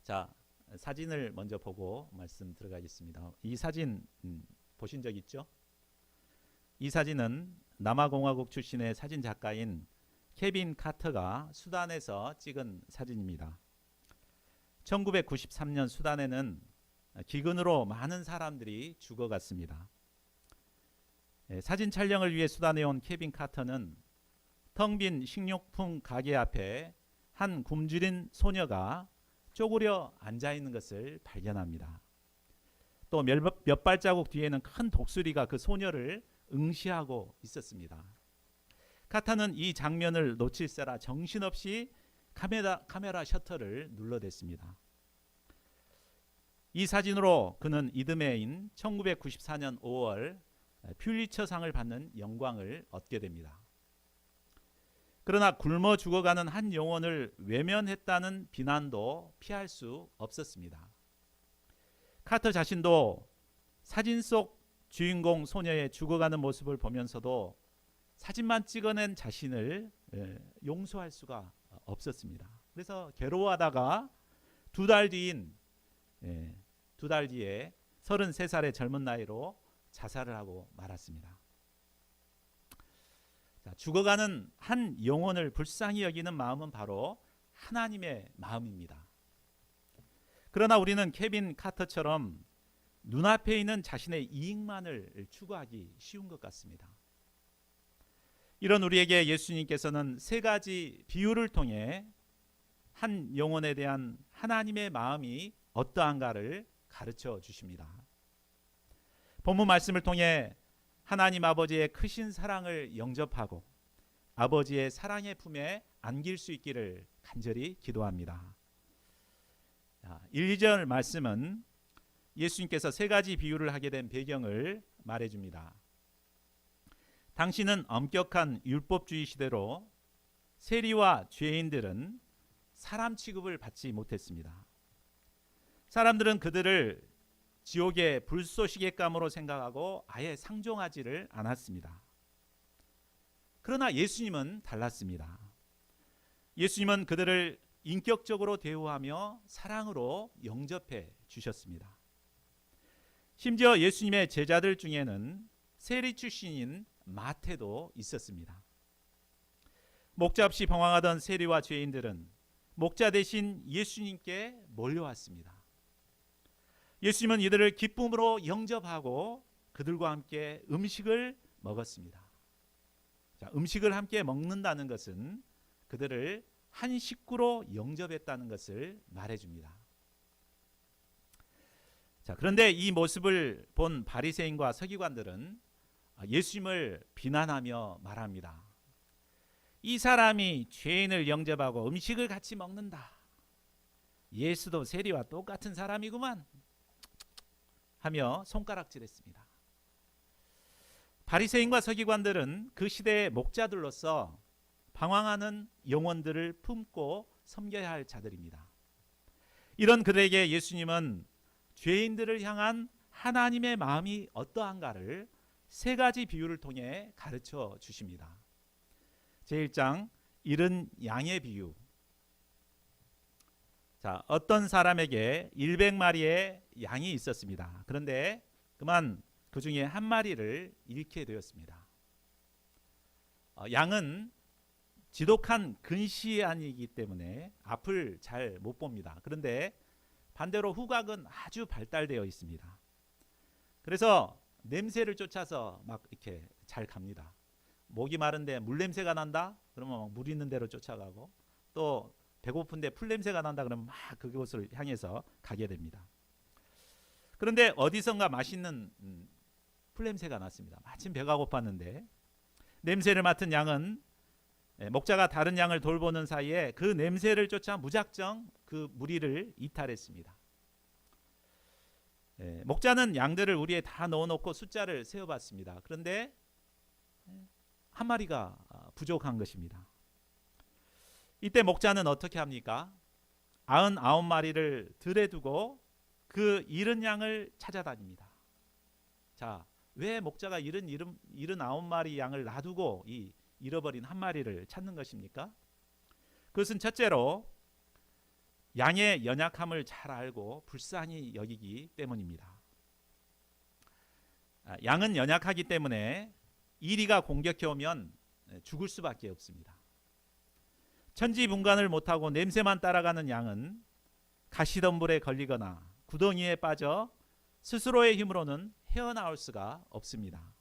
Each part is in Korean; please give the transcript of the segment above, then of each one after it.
자, 사진을 먼저 보고 말씀 들어가겠습니다. 이 사진 보신 적 있죠? 이 사진은 남아공화국 출신의 사진 작가인 케빈 카터가 수단에서 찍은 사진입니다. 1993년 수단에는 기근으로 많은 사람들이 죽어갔습니다. 사진 촬영을 위해 수단에 온 케빈 카터는 텅 빈 식료품 가게 앞에 한 굶주린 소녀가 쪼그려 앉아 있는 것을 발견합니다. 또 몇 발자국 뒤에는 큰 독수리가 그 소녀를 응시하고 있었습니다. 카타는 이 장면을 놓칠세라 정신없이 카메라 셔터를 눌러댔습니다. 이 사진으로 그는 이듬해인 1994년 5월 퓰리처상을 받는 영광을 얻게 됩니다. 그러나 굶어 죽어가는 한 영혼을 외면했다는 비난도 피할 수 없었습니다. 카터 자신도 사진 속 주인공 소녀의 죽어가는 모습을 보면서도 사진만 찍어낸 자신을 용서할 수가 없었습니다. 그래서 괴로워하다가 두 달 뒤에 33살의 젊은 나이로 자살을 하고 말았습니다. 자, 죽어가는 한 영혼을 불쌍히 여기는 마음은 바로 하나님의 마음입니다. 그러나 우리는 케빈 카터처럼 눈앞에 있는 자신의 이익만을 추구하기 쉬운 것 같습니다. 이런 우리에게 예수님께서는 세 가지 비유를 통해 한 영혼에 대한 하나님의 마음이 어떠한가를 가르쳐 주십니다. 본문 말씀을 통해 하나님 아버지의 크신 사랑을 영접하고 아버지의 사랑의 품에 안길 수 있기를 간절히 기도합니다. 1, 2절 말씀은 예수님께서 세 가지 비유를 하게 된 배경을 말해줍니다. 당시는 엄격한 율법주의 시대로 세리와 죄인들은 사람 취급을 받지 못했습니다. 사람들은 그들을 지옥의 불쏘시개감으로 생각하고 아예 상종하지를 않았습니다. 그러나 예수님은 달랐습니다. 예수님은 그들을 인격적으로 대우하며 사랑으로 영접해 주셨습니다. 심지어 예수님의 제자들 중에는 세리 출신인 마태도 있었습니다. 목자 없이 방황하던 세리와 죄인들은 목자 대신 예수님께 몰려왔습니다. 예수님은 이들을 기쁨으로 영접하고 그들과 함께 음식을 먹었습니다. 자, 음식을 함께 먹는다는 것은 그들을 한 식구로 영접했다는 것을 말해줍니다. 자, 그런데 이 모습을 본 바리새인과 서기관들은 예수님을 비난하며 말합니다. 이 사람이 죄인을 영접하고 음식을 같이 먹는다. 예수도 세리와 똑같은 사람이구만. 하며 손가락질했습니다. 바리새인과 서기관들은 그 시대의 목자들로서 방황하는 영혼들을 품고 섬겨야 할 자들입니다. 이런 그들에게 예수님은 죄인들을 향한 하나님의 마음이 어떠한가를 세 가지 비유를 통해 가르쳐 주십니다. 제1장 잃은 양의 비유. 자, 어떤 사람에게 100마리의 양이 있었습니다. 그런데 그만 그 중에 한 마리를 잃게 되었습니다. 양은 지독한 근시안이기 때문에 앞을 잘 못 봅니다. 그런데 반대로 후각은 아주 발달되어 있습니다. 그래서 냄새를 쫓아서 막 이렇게 잘 갑니다. 목이 마른데 물 냄새가 난다? 그러면 막 물 있는 데로 쫓아가고, 또 배고픈데 풀 냄새가 난다 그러면 막 그곳을 향해서 가게 됩니다. 그런데 어디선가 맛있는 풀 냄새가 났습니다. 마침 배가 고팠는데 냄새를 맡은 양은 목자가 다른 양을 돌보는 사이에 그 냄새를 쫓아 무작정 그 무리를 이탈했습니다. 목자는 양들을 우리에 다 넣어놓고 숫자를 세어봤습니다. 그런데 한 마리가 부족한 것입니다. 이때 목자는 어떻게 합니까? 99마리를 들에 두고 그 잃은 양을 찾아다닙니다. 자, 왜 목자가 79마리 양을 놔두고 이 잃어버린 한 마리를 찾는 것입니까? 그것은 첫째로 양의 연약함을 잘 알고 불쌍히 여기기 때문입니다. 양은 연약하기 때문에 이리가 공격해 오면 죽을 수밖에 없습니다. 천지분간을 못하고 냄새만 따라가는 양은 가시덤불에 걸리거나 구덩이에 빠져 스스로의 힘으로는 헤어나올 수가 없습니다.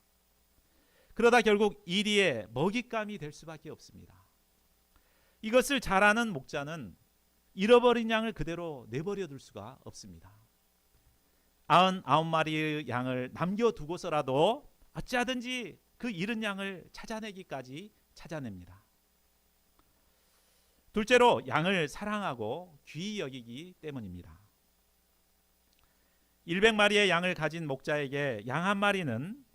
그러다 결국 이리의 먹잇감이 될 수밖에 없습니다. 이것을 잘 아는 목자는 잃어버린 양을 그대로 내버려 둘 수가 없습니다. 99마리의 양을 남겨두고서라도 어찌하든지 그 잃은 양을 찾아내기까지 찾아냅니다. 둘째로 양을 사랑하고 귀히 여기기 때문입니다. 100마리의 양을 가진 목자에게 양 한 마리는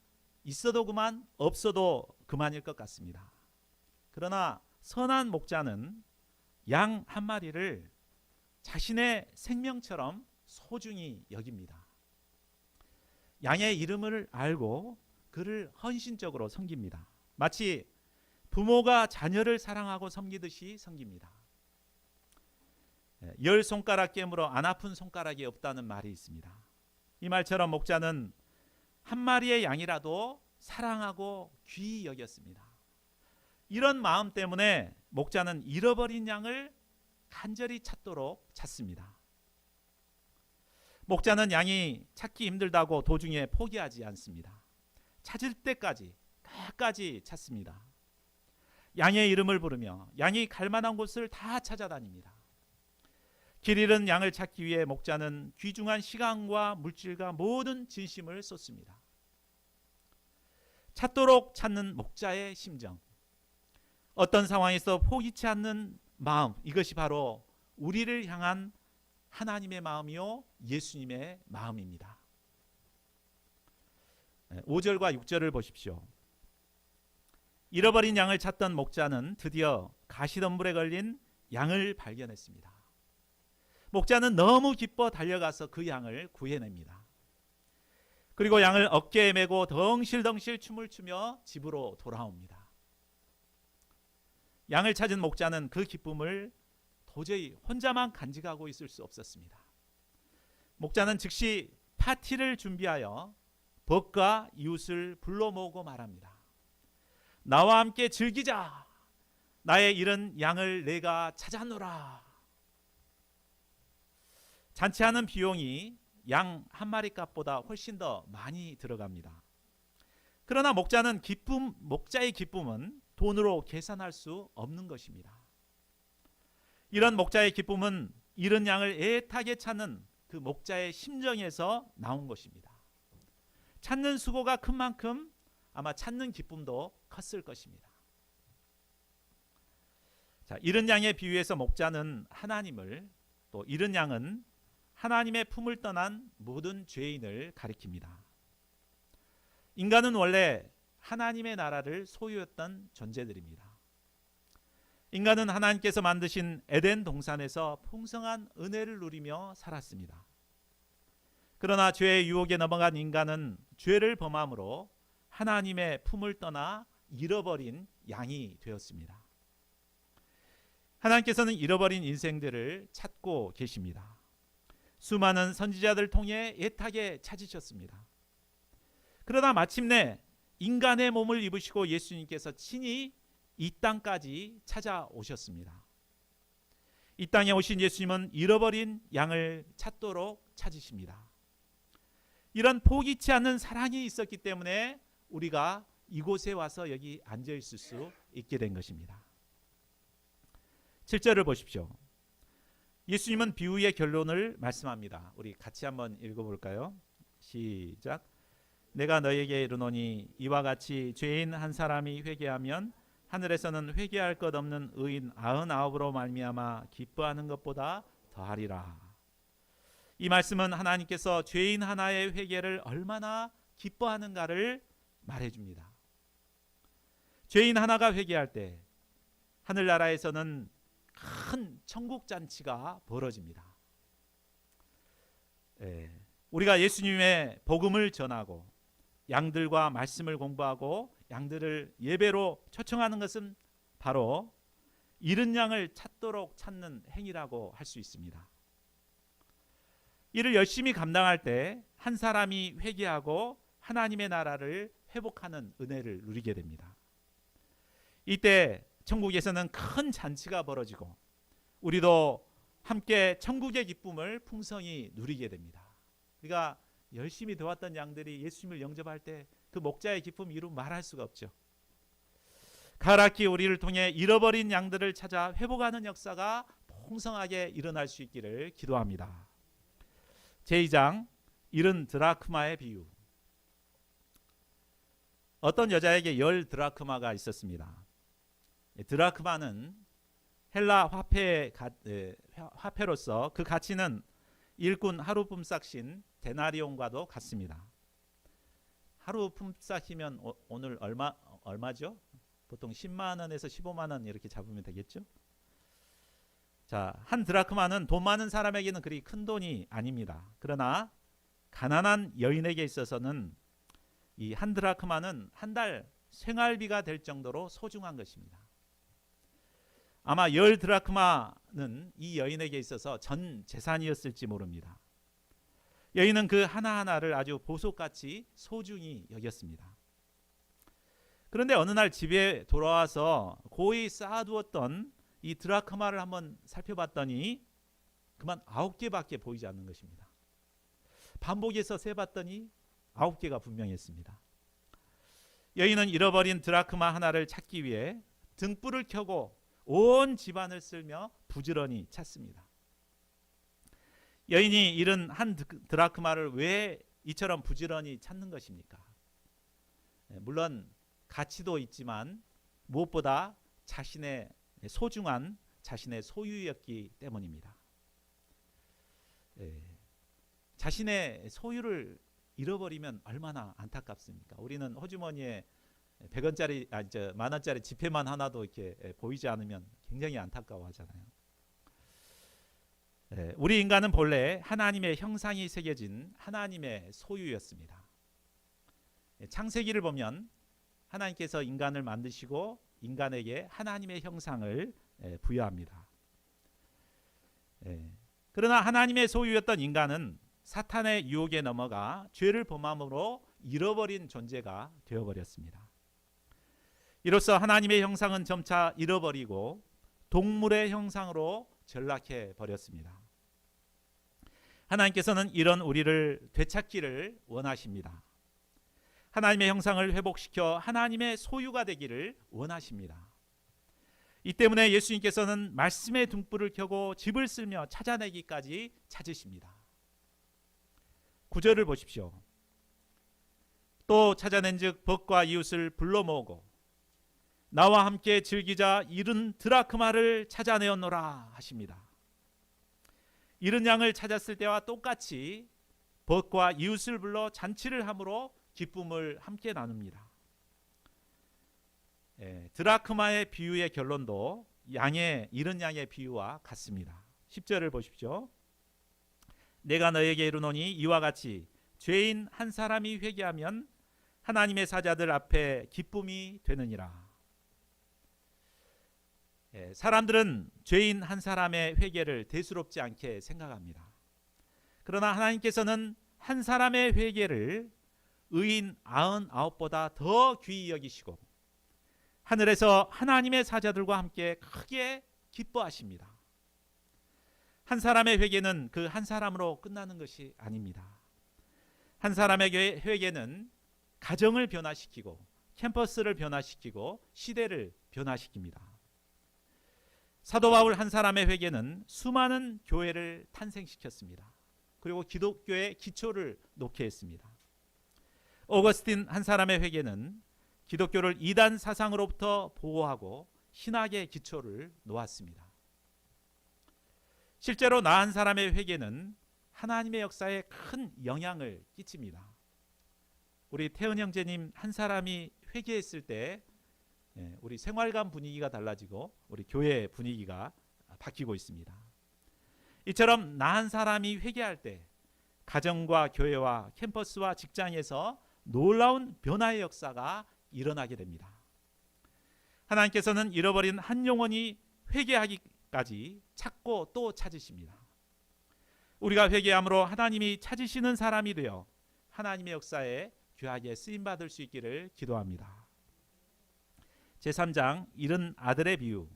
있어도 그만 없어도 그만일 것 같습니다. 그러나 선한 목자는 양 한 마리를 자신의 생명처럼 소중히 여깁니다. 양의 이름을 알고 그를 헌신적으로 섬깁니다. 마치 부모가 자녀를 사랑하고 섬기듯이 섬깁니다. 10손가락 깨물어 안 아픈 손가락이 없다는 말이 있습니다. 이 말처럼 목자는 한 마리의 양이라도 사랑하고 귀히 여겼습니다. 이런 마음 때문에 목자는 잃어버린 양을 간절히 찾도록 찾습니다. 목자는 양이 찾기 힘들다고 도중에 포기하지 않습니다. 찾을 때까지 끝까지 찾습니다. 양의 이름을 부르며 양이 갈 만한 곳을 다 찾아다닙니다. 길 잃은 양을 찾기 위해 목자는 귀중한 시간과 물질과 모든 진심을 쏟습니다. 찾도록 찾는 목자의 심정, 어떤 상황에서 포기치 않는 마음, 이것이 바로 우리를 향한 하나님의 마음이요 예수님의 마음입니다. 5절과 6절을 보십시오. 잃어버린 양을 찾던 목자는 드디어 가시덤불에 걸린 양을 발견했습니다. 목자는 너무 기뻐 달려가서 그 양을 구해냅니다. 그리고 양을 어깨에 메고 덩실덩실 춤을 추며 집으로 돌아옵니다. 양을 찾은 목자는 그 기쁨을 도저히 혼자만 간직하고 있을 수 없었습니다. 목자는 즉시 파티를 준비하여 벗과 이웃을 불러 모으고 말합니다. 나와 함께 즐기자. 나의 잃은 양을 내가 찾아노라. 잔치하는 비용이 양 한 마리 값보다 훨씬 더 많이 들어갑니다. 그러나 목자의 기쁨은 돈으로 계산할 수 없는 것입니다. 이런 목자의 기쁨은 잃은 양을 애타게 찾는 그 목자의 심정에서 나온 것입니다. 찾는 수고가 큰 만큼 아마 찾는 기쁨도 컸을 것입니다. 자, 잃은 양의 비유에서 목자는 하나님을, 또 잃은 양은 하나님의 품을 떠난 모든 죄인을 가리킵니다. 인간은 원래 하나님의 나라를 소유했던 존재들입니다. 인간은 하나님께서 만드신 에덴 동산에서 풍성한 은혜를 누리며 살았습니다. 그러나 죄의 유혹에 넘어간 인간은 죄를 범함으로 하나님의 품을 떠나 잃어버린 양이 되었습니다. 하나님께서는 잃어버린 인생들을 찾고 계십니다. 수많은 선지자들 통해 애타게 찾으셨습니다. 그러나 마침내 인간의 몸을 입으시고 예수님께서 친히 이 땅까지 찾아오셨습니다. 이 땅에 오신 예수님은 잃어버린 양을 찾도록 찾으십니다. 이런 포기치 않는 사랑이 있었기 때문에 우리가 이곳에 와서 여기 앉아 있을 수 있게 된 것입니다. 7절을 보십시오. 예수님은 비유의 결론을 말씀합니다. 우리 같이 한번 읽어볼까요? 시작. 내가 너에게 이르노니 이와 같이 죄인 한 사람이 회개하면 하늘에서는 회개할 것 없는 의인 99으로 말미암아 기뻐하는 것보다 더하리라. 이 말씀은 하나님께서 죄인 하나의 회개를 얼마나 기뻐하는가를 말해줍니다. 죄인 하나가 회개할 때 하늘나라에서는 큰 천국잔치가 벌어집니다. 우리가 예수님의 복음을 전하고 양들과 말씀을 공부하고 양들을 예배로 초청하는 것은 바로 잃은 양을 찾도록 찾는 행위라고 할 수 있습니다. 이를 열심히 감당할 때 한 사람이 회개하고 하나님의 나라를 회복하는 은혜를 누리게 됩니다. 이때 천국에서는 큰 잔치가 벌어지고 우리도 함께 천국의 기쁨을 풍성히 누리게 됩니다. 우리가 열심히 도왔던 양들이 예수님을 영접할 때 그 목자의 기쁨 이루 말할 수가 없죠. 가락기 우리를 통해 잃어버린 양들을 찾아 회복하는 역사가 풍성하게 일어날 수 있기를 기도합니다. 제2장 잃은 드라크마의 비유. 어떤 여자에게 10드라크마가 있었습니다. 드라크마는 헬라 화폐로서 그 가치는 일꾼 하루 품삯인 데나리온과도 같습니다. 하루 품삯이면 오늘 얼마죠? 보통 10만 원에서 15만 원 이렇게 잡으면 되겠죠? 자, 한 드라크마는 돈 많은 사람에게는 그리 큰 돈이 아닙니다. 그러나 가난한 여인에게 있어서는 이 한 드라크마는 한 달 생활비가 될 정도로 소중한 것입니다. 아마 10드라크마는 이 여인에게 있어서 전 재산이었을지 모릅니다. 여인은 그 하나하나를 아주 보석같이 소중히 여겼습니다. 그런데 어느 날 집에 돌아와서 고이 쌓아두었던 이 드라크마를 한번 살펴봤더니 그만 9개밖에 보이지 않는 것입니다. 반복해서 세봤더니 9개가 분명했습니다. 여인은 잃어버린 드라크마 하나를 찾기 위해 등불을 켜고 온 집안을 쓸며 부지런히 찾습니다. 여인이 잃은 한 드라크마를 왜 이처럼 부지런히 찾는 것입니까? 물론 가치도 있지만 무엇보다 자신의 소중한 자신의 소유였기 때문입니다. 자신의 소유를 잃어버리면 얼마나 안타깝습니까? 우리는 호주머니에 100원짜리, 만원짜리 지폐만 하나도 이렇게 보이지 않으면 굉장히 안타까워하잖아요. 우리 인간은 본래 하나님의 형상이 새겨진 하나님의 소유였습니다. 창세기를 보면 하나님께서 인간을 만드시고 인간에게 하나님의 형상을 부여합니다. 그러나 하나님의 소유였던 인간은 사탄의 유혹에 넘어가 죄를 범함으로 잃어버린 존재가 되어버렸습니다. 이로써 하나님의 형상은 점차 잃어버리고 동물의 형상으로 전락해 버렸습니다. 하나님께서는 이런 우리를 되찾기를 원하십니다. 하나님의 형상을 회복시켜 하나님의 소유가 되기를 원하십니다. 이 때문에 예수님께서는 말씀의 등불을 켜고 집을 쓸며 찾아내기까지 찾으십니다. 9절을 보십시오. 또 찾아낸즉 벗과 이웃을 불러 모으고 나와 함께 즐기자 잃은 드라크마를 찾아내었노라 하십니다. 잃은 양을 찾았을 때와 똑같이 벗과 이웃을 불러 잔치를 함으로 기쁨을 함께 나눕니다. 드라크마의 비유의 결론도 잃은 양의 비유와 같습니다. 10절을 보십시오. 내가 너에게 이르노니 이와 같이 죄인 한 사람이 회개하면 하나님의 사자들 앞에 기쁨이 되느니라. 사람들은 죄인 한 사람의 회개를 대수롭지 않게 생각합니다. 그러나 하나님께서는 한 사람의 회개를 의인 99보다 더 귀히 여기시고 하늘에서 하나님의 사자들과 함께 크게 기뻐하십니다. 한 사람의 회개는 그 한 사람으로 끝나는 것이 아닙니다. 한 사람의 회개는 가정을 변화시키고 캠퍼스를 변화시키고 시대를 변화시킵니다. 사도 바울 한 사람의 회개는 수많은 교회를 탄생시켰습니다. 그리고 기독교의 기초를 놓게 했습니다. 오거스틴 한 사람의 회개는 기독교를 이단 사상으로부터 보호하고 신학의 기초를 놓았습니다. 실제로 나 한 사람의 회개는 하나님의 역사에 큰 영향을 끼칩니다. 우리 태은 형제님 한 사람이 회개했을 때 우리 생활관 분위기가 달라지고 우리 교회 분위기가 바뀌고 있습니다. 이처럼 나 한 사람이 회개할 때 가정과 교회와 캠퍼스와 직장에서 놀라운 변화의 역사가 일어나게 됩니다. 하나님께서는 잃어버린 한 영혼이 회개하기까지 찾고 또 찾으십니다. 우리가 회개함으로 하나님이 찾으시는 사람이 되어 하나님의 역사에 귀하게 쓰임받을 수 있기를 기도합니다. 제3장 잃은 아들의 비유.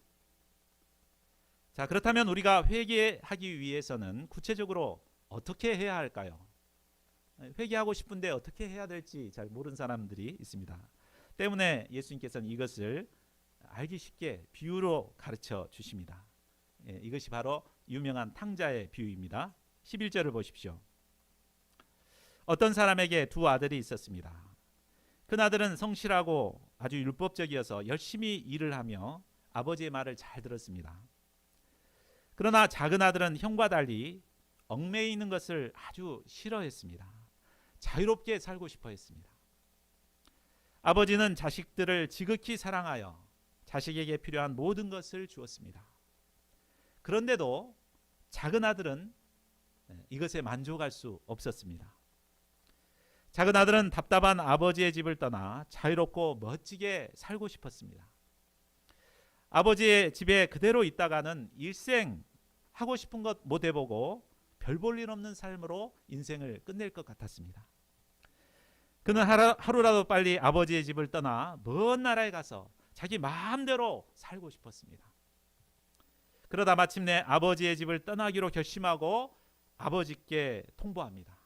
자, 그렇다면 우리가 회개하기 위해서는 구체적으로 어떻게 해야 할까요? 회개하고 싶은데 어떻게 해야 될지 잘 모르는 사람들이 있습니다. 때문에 예수님께서는 이것을 알기 쉽게 비유로 가르쳐 주십니다. 이것이 바로 유명한 탕자의 비유입니다. 11절을 보십시오. 어떤 사람에게 두 아들이 있었습니다. 큰 아들은 성실하고 아주 율법적이어서 열심히 일을 하며 아버지의 말을 잘 들었습니다. 그러나 작은 아들은 형과 달리 얽매이는 있는 것을 아주 싫어했습니다. 자유롭게 살고 싶어 했습니다. 아버지는 자식들을 지극히 사랑하여 자식에게 필요한 모든 것을 주었습니다. 그런데도 작은 아들은 이것에 만족할 수 없었습니다. 작은 아들은 답답한 아버지의 집을 떠나 자유롭고 멋지게 살고 싶었습니다. 아버지의 집에 그대로 있다가는 일생 하고 싶은 것 못 해보고 별 볼 일 없는 삶으로 인생을 끝낼 것 같았습니다. 그는 하루라도 빨리 아버지의 집을 떠나 먼 나라에 가서 자기 마음대로 살고 싶었습니다. 그러다 마침내 아버지의 집을 떠나기로 결심하고 아버지께 통보합니다.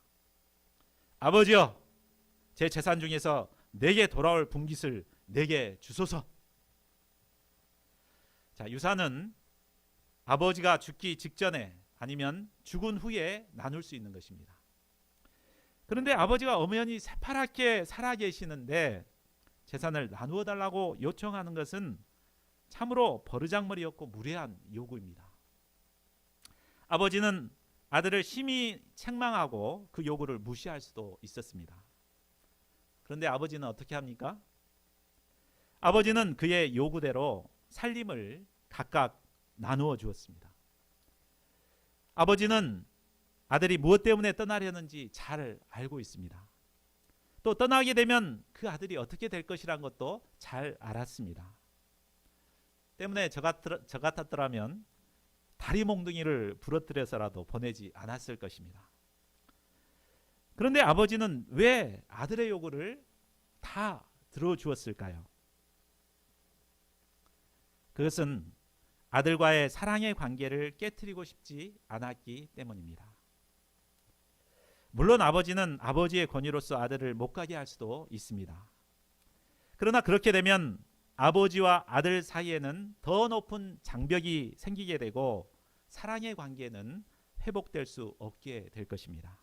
아버지여, 제 재산 중에서 내게 돌아올 분깃을 내게 주소서. 자, 유산은 아버지가 죽기 직전에 아니면 죽은 후에 나눌 수 있는 것입니다. 그런데 아버지가 엄연히 새파랗게 살아계시는데 재산을 나누어 달라고 요청하는 것은 참으로 버르장머리였고 무례한 요구입니다. 아버지는 아들을 심히 책망하고 그 요구를 무시할 수도 있었습니다. 그런데 아버지는 어떻게 합니까? 아버지는 그의 요구대로 살림을 각각 나누어 주었습니다. 아버지는 아들이 무엇 때문에 떠나려는지 잘 알고 있습니다. 또 떠나게 되면 그 아들이 어떻게 될 것이란 것도 잘 알았습니다. 때문에 저 같았더라면 다리 몽둥이를 부러뜨려서라도 보내지 않았을 것입니다. 그런데 아버지는 왜 아들의 요구를 다 들어주었을까요? 그것은 아들과의 사랑의 관계를 깨트리고 싶지 않았기 때문입니다. 물론 아버지는 아버지의 권위로서 아들을 못 가게 할 수도 있습니다. 그러나 그렇게 되면 아버지와 아들 사이에는 더 높은 장벽이 생기게 되고 사랑의 관계는 회복될 수 없게 될 것입니다.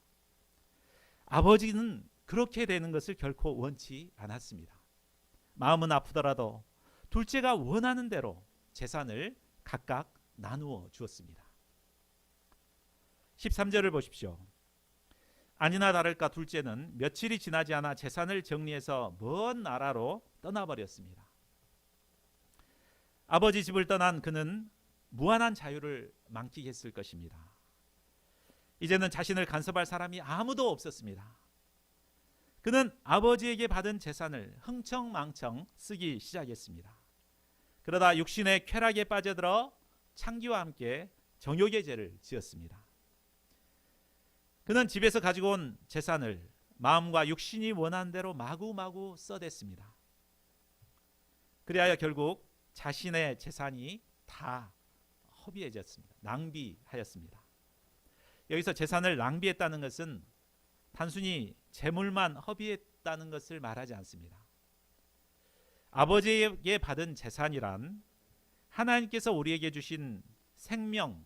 아버지는 그렇게 되는 것을 결코 원치 않았습니다. 마음은 아프더라도 둘째가 원하는 대로 재산을 각각 나누어 주었습니다. 13절을 보십시오. 아니나 다를까 둘째는 며칠이 지나지 않아 재산을 정리해서 먼 나라로 떠나버렸습니다. 아버지 집을 떠난 그는 무한한 자유를 만끽했을 것입니다. 이제는 자신을 간섭할 사람이 아무도 없었습니다. 그는 아버지에게 받은 재산을 흥청망청 쓰기 시작했습니다. 그러다 육신의 쾌락에 빠져들어 창기와 함께 정욕의 죄를 지었습니다. 그는 집에서 가지고 온 재산을 마음과 육신이 원하는 대로 마구마구 써댔습니다. 그리하여 결국 자신의 재산이 다 허비해졌습니다. 낭비하였습니다. 여기서 재산을 낭비했다는 것은 단순히 재물만 허비했다는 것을 말하지 않습니다. 아버지에게 받은 재산이란 하나님께서 우리에게 주신 생명,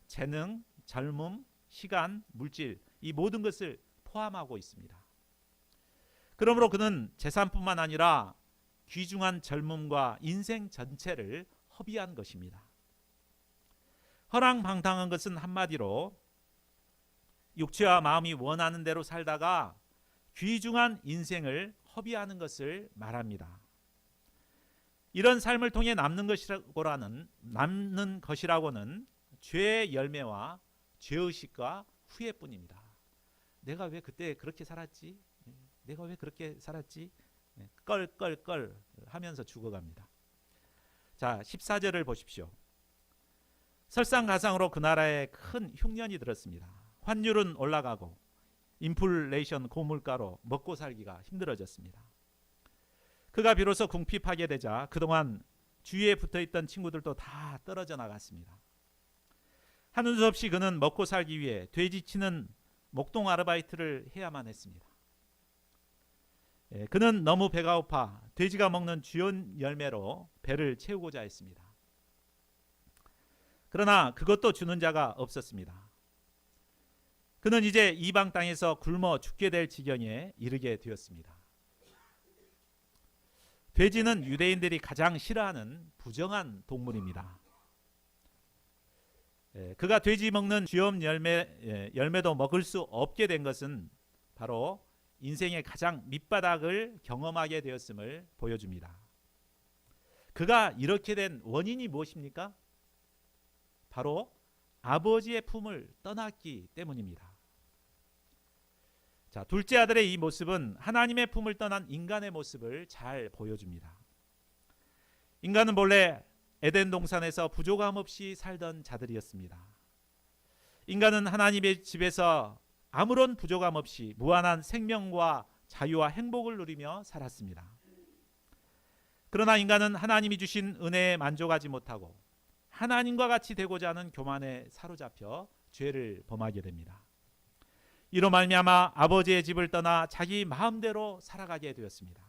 재능, 젊음, 시간, 물질, 이 모든 것을 포함하고 있습니다. 그러므로 그는 재산뿐만 아니라 귀중한 젊음과 인생 전체를 허비한 것입니다. 허랑방탕한 것은 한마디로 육체와 마음이 원하는 대로 살다가 귀중한 인생을 허비하는 것을 말합니다. 이런 삶을 통해 남는 것이라고는 죄의 열매와 죄의식과 후회뿐입니다. 내가 왜 그때 그렇게 살았지? 내가 왜 그렇게 살았지? 껄껄껄 하면서 죽어갑니다. 자, 14절을 보십시오. 설상가상으로 그 나라에 큰 흉년이 들었습니다. 환율은 올라가고 인플레이션 고물가로 먹고 살기가 힘들어졌습니다. 그가 비로소 궁핍하게 되자 그동안 주위에 붙어있던 친구들도 다 떨어져 나갔습니다. 하는 수 없이 그는 먹고 살기 위해 돼지 치는 목동 아르바이트를 해야만 했습니다. 그는 너무 배가 고파 돼지가 먹는 주연 열매로 배를 채우고자 했습니다. 그러나 그것도 주는 자가 없었습니다. 그는 이제 이방 땅에서 굶어 죽게 될 지경에 이르게 되었습니다. 돼지는 유대인들이 가장 싫어하는 부정한 동물입니다. 그가 돼지 먹는 주염 열매도 먹을 수 없게 된 것은 바로 인생의 가장 밑바닥을 경험하게 되었음을 보여줍니다. 그가 이렇게 된 원인이 무엇입니까? 바로 아버지의 품을 떠났기 때문입니다. 자, 둘째 아들의 이 모습은 하나님의 품을 떠난 인간의 모습을 잘 보여줍니다. 인간은 본래 에덴 동산에서 부족함 없이 살던 자들이었습니다. 인간은 하나님의 집에서 아무런 부족함 없이 무한한 생명과 자유와 행복을 누리며 살았습니다. 그러나 인간은 하나님이 주신 은혜에 만족하지 못하고 하나님과 같이 되고자 하는 교만에 사로잡혀 죄를 범하게 됩니다. 이로 말미암아 아버지의 집을 떠나 자기 마음대로 살아가게 되었습니다.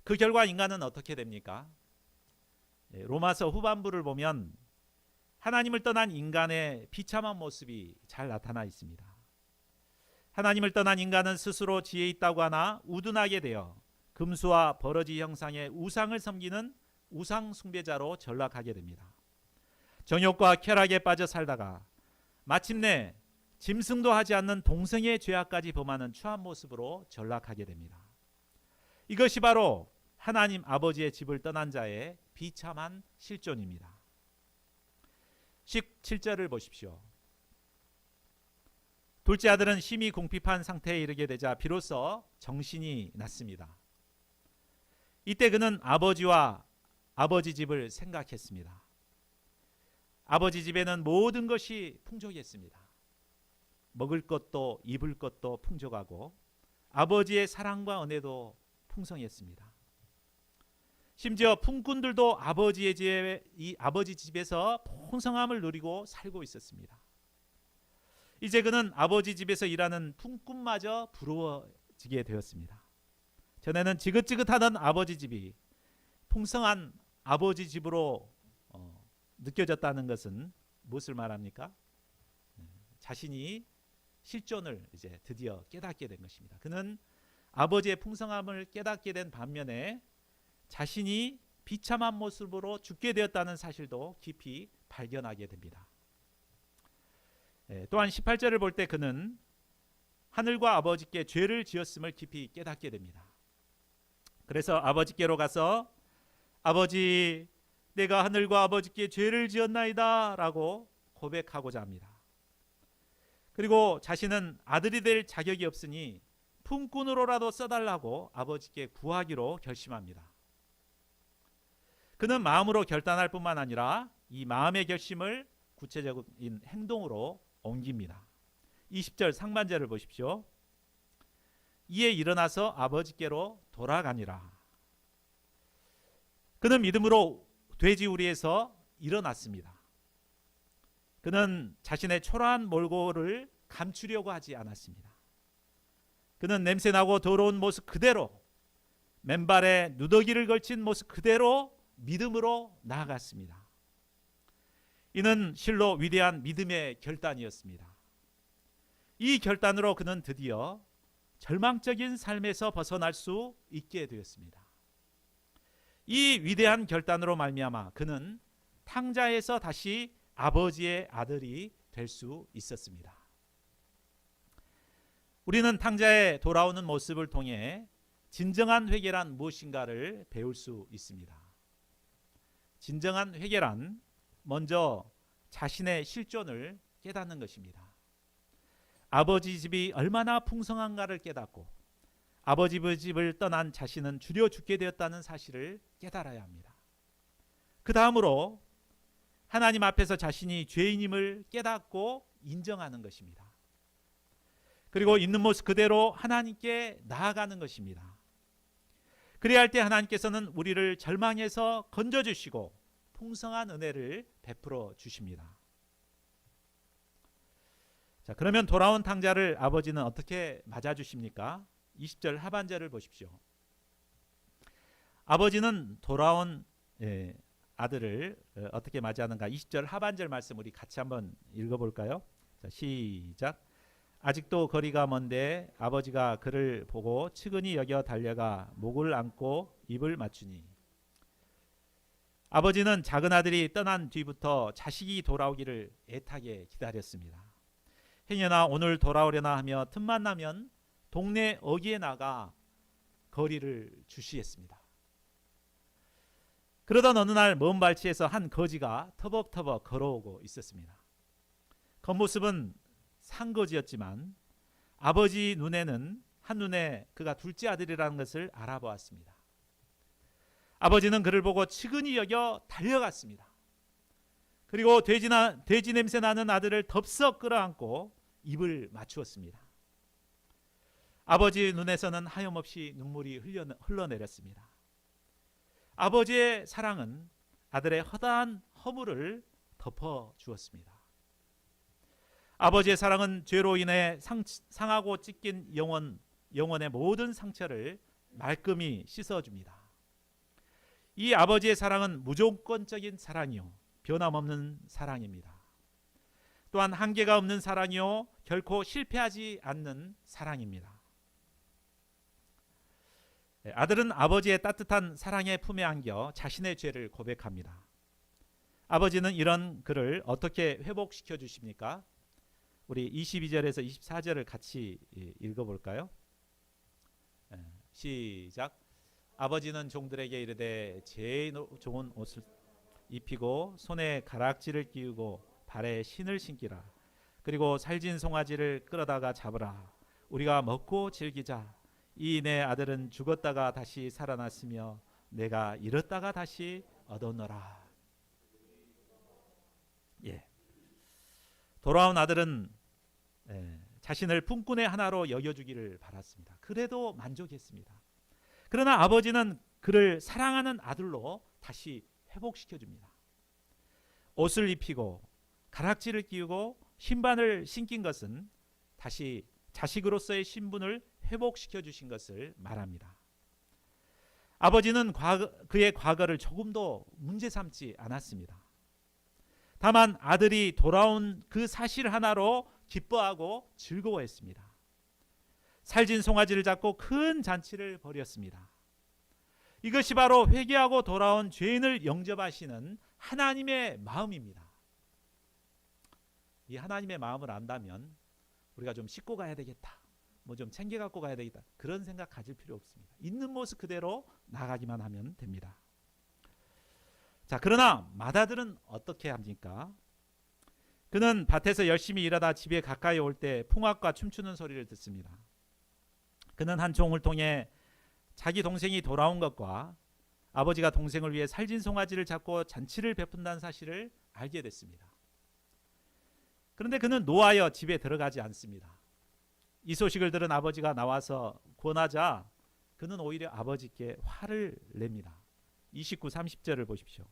그 결과 인간은 어떻게 됩니까? 로마서 후반부를 보면 하나님을 떠난 인간의 비참한 모습이 잘 나타나 있습니다. 하나님을 떠난 인간은 스스로 지혜 있다고 하나 우둔하게 되어 금수와 버러지 형상의 우상을 섬기는 우상 숭배자로 전락하게 됩니다. 정욕과 쾌락에 빠져 살다가 마침내 짐승도 하지 않는 동성애 죄악까지 범하는 추한 모습으로 전락하게 됩니다. 이것이 바로 하나님 아버지의 집을 떠난 자의 비참한 실존입니다. 17절을 보십시오. 둘째 아들은 심히 궁핍한 상태에 이르게 되자 비로소 정신이 났습니다. 이때 그는 아버지와 아버지 집을 생각했습니다. 아버지 집에는 모든 것이 풍족했습니다. 먹을 것도 입을 것도 풍족하고 아버지의 사랑과 은혜도 풍성했습니다. 심지어 품꾼들도 아버지 집에서 풍성함을 누리고 살고 있었습니다. 이제 그는 아버지 집에서 일하는 품꾼마저 부러워지게 되었습니다. 전에는 지긋지긋하던 아버지 집이 풍성한 아버지 집으로 느껴졌다는 것은 무엇을 말합니까? 자신이 실존을 이제 드디어 깨닫게 된 것입니다. 그는 아버지의 풍성함을 깨닫게 된 반면에 자신이 비참한 모습으로 죽게 되었다는 사실도 깊이 발견하게 됩니다. 또한 18절을 볼 때 그는 하늘과 아버지께 죄를 지었음을 깊이 깨닫게 됩니다. 그래서 아버지께로 가서 아버지, 내가 하늘과 아버지께 죄를 지었나이다 라고 고백하고자 합니다. 그리고 자신은 아들이 될 자격이 없으니 품꾼으로라도 써달라고 아버지께 구하기로 결심합니다. 그는 마음으로 결단할 뿐만 아니라 이 마음의 결심을 구체적인 행동으로 옮깁니다. 20절 상반절을 보십시오. 이에 일어나서 아버지께로 돌아가니라. 그는 믿음으로 돼지 우리에서 일어났습니다. 그는 자신의 초라한 몰골을 감추려고 하지 않았습니다. 그는 냄새나고 더러운 모습 그대로, 맨발에 누더기를 걸친 모습 그대로 믿음으로 나아갔습니다. 이는 실로 위대한 믿음의 결단이었습니다. 이 결단으로 그는 드디어 절망적인 삶에서 벗어날 수 있게 되었습니다. 이 위대한 결단으로 말미암아 그는 탕자에서 다시 아버지의 아들이 될 수 있었습니다. 우리는 탕자에 돌아오는 모습을 통해 진정한 회개란 무엇인가를 배울 수 있습니다. 진정한 회개란 먼저 자신의 실존을 깨닫는 것입니다. 아버지 집이 얼마나 풍성한가를 깨닫고 아버지 집을 떠난 자신은 줄여 죽게 되었다는 사실을 깨달아야 합니다. 그 다음으로 하나님 앞에서 자신이 죄인임을 깨닫고 인정하는 것입니다. 그리고 있는 모습 그대로 하나님께 나아가는 것입니다. 그래야 할 때 하나님께서는 우리를 절망에서 건져주시고 풍성한 은혜를 베풀어 주십니다. 자, 그러면 돌아온 탕자를 아버지는 어떻게 맞아주십니까? 20절 하반절을 보십시오. 아버지는 돌아온 아들을 어떻게 맞이하는가? 20절 하반절 말씀 우리 같이 한번 읽어볼까요? 자, 시작. 아직도 거리가 먼데 아버지가 그를 보고 측은히 여겨 달려가 목을 안고 입을 맞추니. 아버지는 작은 아들이 떠난 뒤부터 자식이 돌아오기를 애타게 기다렸습니다. 행여나 오늘 돌아오려나 하며 틈만 나면 동네 어귀에 나가 거리를 주시했습니다. 그러던 어느 날 먼 발치에서 한 거지가 터벅터벅 걸어오고 있었습니다. 겉모습은 산거지였지만 아버지 눈에는 한눈에 그가 둘째 아들이라는 것을 알아보았습니다. 아버지는 그를 보고 측은히 여겨 달려갔습니다. 그리고 돼지 냄새 나는 아들을 덥석 끌어안고 입을 맞추었습니다. 아버지 눈에서는 하염없이 눈물이 흘러내렸습니다. 아버지의 사랑은 아들의 허다한 허물을 덮어주었습니다. 아버지의 사랑은 죄로 인해 상하고 찢긴 영혼의 모든 상처를 말끔히 씻어줍니다. 이 아버지의 사랑은 무조건적인 사랑이요 변함없는 사랑입니다. 또한 한계가 없는 사랑이요 결코 실패하지 않는 사랑입니다. 아들은 아버지의 따뜻한 사랑의 품에 안겨 자신의 죄를 고백합니다. 아버지는 이런 그를 어떻게 회복시켜 주십니까? 우리 22절에서 24절을 같이 읽어볼까요? 시작. 아버지는 종들에게 이르되 제일 좋은 옷을 입히고 손에 가락지를 끼우고 발에 신을 신기라. 그리고 살진 송아지를 끌어다가 잡으라. 우리가 먹고 즐기자. 이 내 아들은 죽었다가 다시 살아났으며 내가 잃었다가 다시 얻었노라. 돌아온 아들은 자신을 품꾼의 하나로 여겨주기를 바랐습니다. 그래도 만족했습니다. 그러나 아버지는 그를 사랑하는 아들로 다시 회복시켜줍니다. 옷을 입히고 가락지를 끼우고 신발을 신긴 것은 다시 자식으로서의 신분을 회복시켜 주신 것을 말합니다. 아버지는 그의 과거를 조금도 문제 삼지 않았습니다. 다만 아들이 돌아온 그 사실 하나로 기뻐하고 즐거워했습니다. 살진 송아지를 잡고 큰 잔치를 벌였습니다. 이것이 바로 회개하고 돌아온 죄인을 영접하시는 하나님의 마음입니다. 이 하나님의 마음을 안다면 우리가 좀 씻고 가야 되겠다, 뭐 좀 챙겨 갖고 가야 되겠다, 그런 생각 가질 필요 없습니다. 있는 모습 그대로 나가기만 하면 됩니다. 자, 그러나 맏아들은 어떻게 합니까? 그는 밭에서 열심히 일하다 집에 가까이 올 때 풍악과 춤추는 소리를 듣습니다. 그는 한 종을 통해 자기 동생이 돌아온 것과 아버지가 동생을 위해 살진 송아지를 잡고 잔치를 베푼다는 사실을 알게 됐습니다. 그런데 그는 노하여 집에 들어가지 않습니다. 이 소식을 들은 아버지가 나와서 권하자 그는 오히려 아버지께 화를 냅니다. 29, 30절을 보십시오.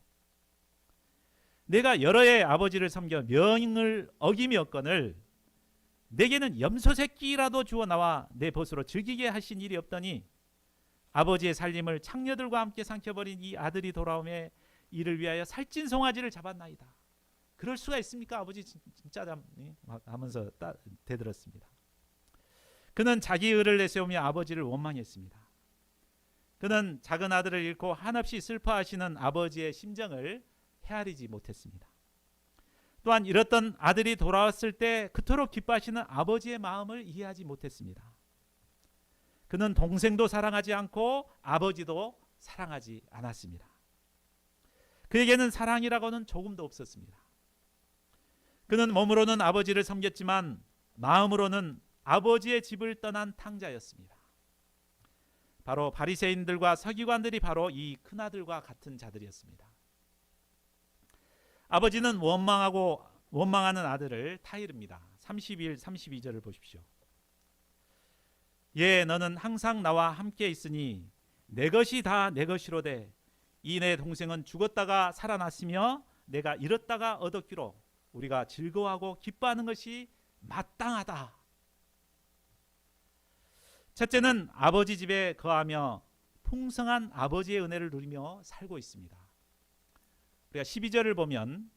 내가 여러 해 아버지를 섬겨 명을 어기며거늘 내게는 염소 새끼라도 주어 나와 내 벗으로 즐기게 하신 일이 없더니 아버지의 살림을 창녀들과 함께 삼켜버린 이 아들이 돌아오매 이를 위하여 살찐 송아지를 잡았나이다. 그럴 수가 있습니까? 아버지 진짜 하면서 대들었습니다. 그는 자기 의를 내세우며 아버지를 원망했습니다. 그는 작은 아들을 잃고 한없이 슬퍼하시는 아버지의 심정을 헤아리지 못했습니다. 또한 잃었던 아들이 돌아왔을 때 그토록 기뻐하시는 아버지의 마음을 이해하지 못했습니다. 그는 동생도 사랑하지 않고 아버지도 사랑하지 않았습니다. 그에게는 사랑이라고는 조금도 없었습니다. 그는 몸으로는 아버지를 섬겼지만 마음으로는 아버지의 집을 떠난 탕자였습니다. 바로 바리새인들과 서기관들이 바로 이 큰아들과 같은 자들이었습니다. 아버지는 원망하는 아들을 타이릅니다. 31, 32절을 보십시오. 예, 너는 항상 나와 함께 있으니 내 것이 다 내 것이로되 이 내 동생은 죽었다가 살아났으며 내가 잃었다가 얻었기로 우리가 즐거워하고 기뻐하는 것이 마땅하다. 첫째는 아버지 집에 거하며 풍성한 아버지의 은혜를 누리며 살고 있습니다. 우리가 12절을 보면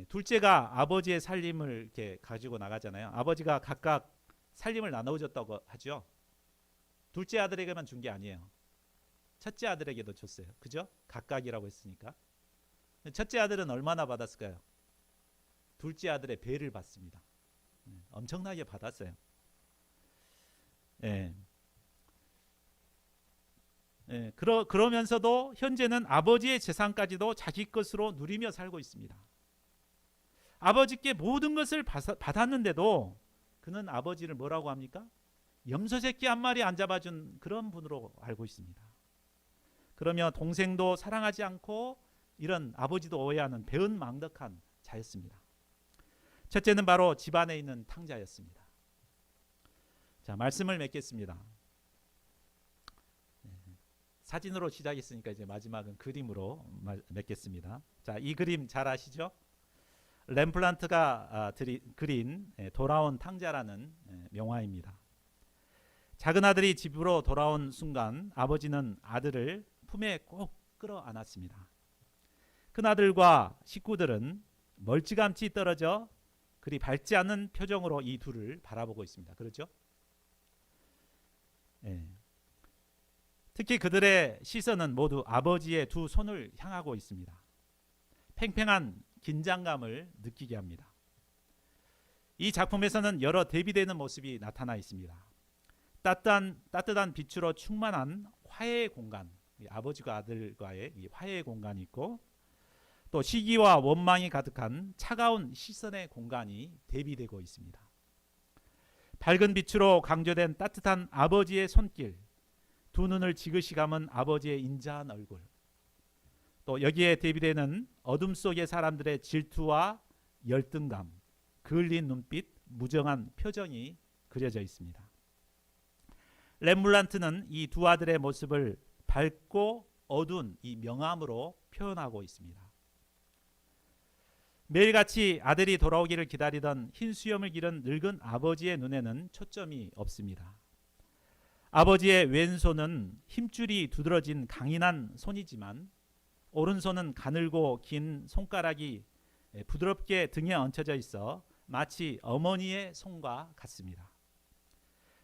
둘째가 아버지의 살림을 이렇게 가지고 나가잖아요. 아버지가 각각 살림을 나눠줬다고 하죠. 둘째 아들에게만 준 게 아니에요. 첫째 아들에게도 줬어요. 그죠? 각각이라고 했으니까. 첫째 아들은 얼마나 받았을까요? 둘째 아들의 배를 받습니다. 엄청나게 받았어요. 그러면서도 현재는 아버지의 재산까지도 자기 것으로 누리며 살고 있습니다. 아버지께 모든 것을 받았는데도 그는 아버지를 뭐라고 합니까? 염소 새끼 한 마리 안 잡아준 그런 분으로 알고 있습니다. 그러며 동생도 사랑하지 않고 이런 아버지도 오해하는 배은망덕한 자였습니다. 첫째는 바로 집안에 있는 탕자였습니다. 자, 말씀을 맺겠습니다. 사진으로 시작했으니까 이제 마지막은 그림으로 맺겠습니다. 자, 이 그림 잘 아시죠? 렘플란트가 그린 돌아온 탕자라는 명화입니다. 작은 아들이 집으로 돌아온 순간 아버지는 아들을 품에 꼭 끌어안았습니다. 큰아들과 식구들은 멀찌감치 떨어져 그리 밝지 않은 표정으로 이 둘을 바라보고 있습니다. 그렇죠? 특히 그들의 시선은 모두 아버지의 두 손을 향하고 있습니다. 팽팽한 긴장감을 느끼게 합니다. 이 작품에서는 여러 대비되는 모습이 나타나 있습니다. 따뜻한 빛으로 충만한 화해의 공간, 아버지와 아들과의 이 화해의 공간이 있고, 또 시기와 원망이 가득한 차가운 시선의 공간이 대비되고 있습니다. 밝은 빛으로 강조된 따뜻한 아버지의 손길, 두 눈을 지그시 감은 아버지의 인자한 얼굴, 또 여기에 대비되는 어둠 속의 사람들의 질투와 열등감, 그을린 눈빛, 무정한 표정이 그려져 있습니다. 렘블란트는 이 두 아들의 모습을 밝고 어두운 이 명암으로 표현하고 있습니다. 매일같이 아들이 돌아오기를 기다리던 흰 수염을 기른 늙은 아버지의 눈에는 초점이 없습니다. 아버지의 왼손은 힘줄이 두드러진 강인한 손이지만 오른손은 가늘고 긴 손가락이 부드럽게 등에 얹혀져 있어 마치 어머니의 손과 같습니다.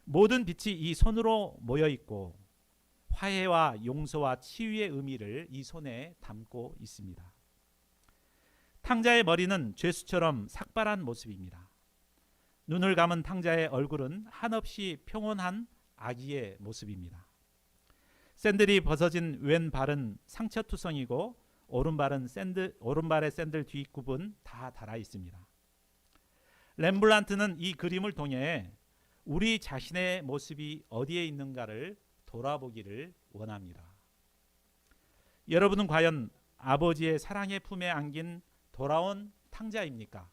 모든 빛이 이 손으로 모여 있고 화해와 용서와 치유의 의미를 이 손에 담고 있습니다. 탕자의 머리는 죄수처럼 삭발한 모습입니다. 눈을 감은 탕자의 얼굴은 한없이 평온한 아기의 모습입니다. 샌들이 벗어진 왼발은 상처투성이고 오른발의 샌들 뒷굽은 다 닳아 있습니다. 렘블란트는 이 그림을 통해 우리 자신의 모습이 어디에 있는가를 돌아보기를 원합니다. 여러분은 과연 아버지의 사랑의 품에 안긴 돌아온 탕자입니까?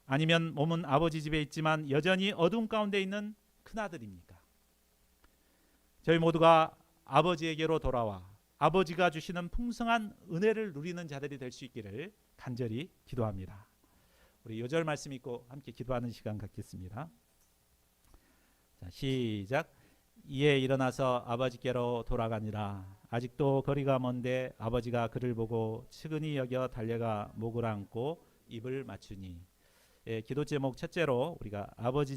아니면 몸은 아버지 집에 있지만 여전히 어둠 가운데 있는 큰아들입니까? 저희 모두가 아버지에게로 돌아와 아버지가 주시는 풍성한 은혜를 누리는 자들이 될 수 있기를 간절히 기도합니다. 우리 요절 말씀 읽고 함께 기도하는 시간 갖겠습니다. 자, 시작. 이에 일어나서 아버지께로 돌아가니라. 아직도 거리가 먼데 아버지가 그를 보고 측은히 여겨 달려가 목을 안고 입을 맞추니. 기도 제목 첫째로 우리가 아버지